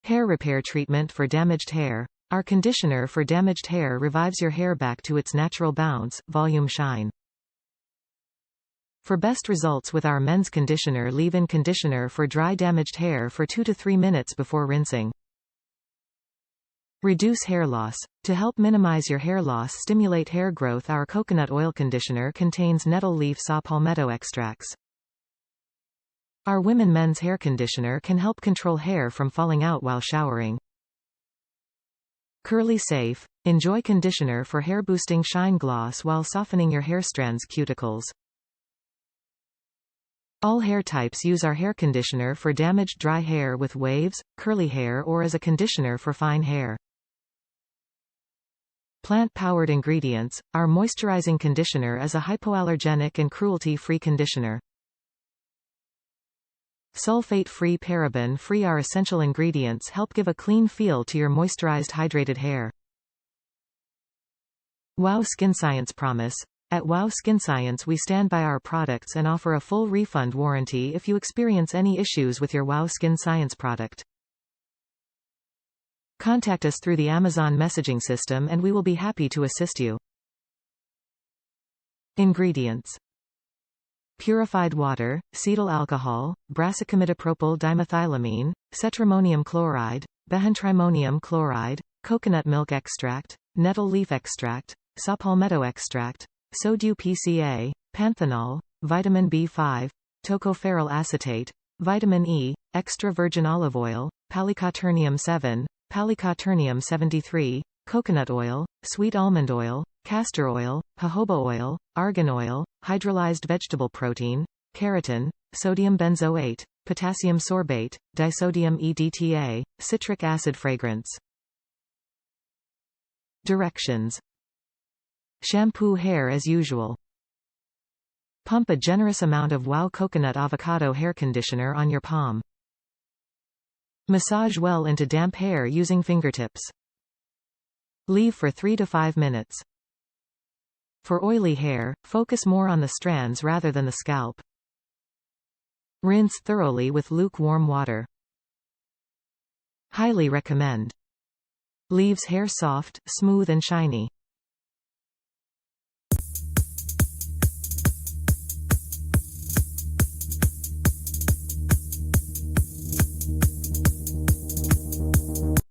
Hair repair treatment for damaged hair. Our conditioner for damaged hair revives your hair back to its natural bounce, volume, shine. For best results with our men's conditioner, leave-in conditioner for dry damaged hair for 2 to 3 minutes before rinsing. Reduce hair loss. To help minimize your hair loss, stimulate hair growth, our coconut oil conditioner contains Nettle Leaf Saw Palmetto extracts. Our women men's hair conditioner can help control hair from falling out while showering. Curly Safe. Enjoy conditioner for hair boosting shine gloss while softening your hair strands, cuticles. All hair types use our hair conditioner for damaged dry hair with waves, curly hair, or as a conditioner for fine hair. Plant-powered ingredients. Our moisturizing conditioner is a hypoallergenic and cruelty-free conditioner. Sulfate-free, paraben-free. Our essential ingredients help give a clean feel to your moisturized, hydrated hair. Wow Skin Science Promise. At Wow Skin Science, we stand by our products and offer a full refund warranty if you experience any issues with your Wow Skin Science product. Contact us through the Amazon messaging system and we will be happy to assist you. Ingredients: purified water, cetyl alcohol, brassicimidopropyl dimethylamine, cetrimonium chloride, behentrimonium chloride, coconut milk extract, nettle leaf extract, saw palmetto extract, sodium PCA, panthenol, vitamin B5, tocopherol acetate, vitamin E, extra virgin olive oil, palicoturnium 7, palicoturnium 73, coconut oil, sweet almond oil, castor oil, jojoba oil, argan oil, hydrolyzed vegetable protein, keratin, sodium benzoate, potassium sorbate, disodium EDTA, citric acid. Fragrance. Directions. Shampoo hair as usual. Pump a generous amount of Wow Coconut Avocado hair conditioner on your palm. Massage well into damp hair using fingertips. Leave for 3 to 5 minutes. For oily hair, focus more on the strands rather than the scalp. Rinse thoroughly with lukewarm water. Highly recommend. Leaves hair soft, smooth and shiny.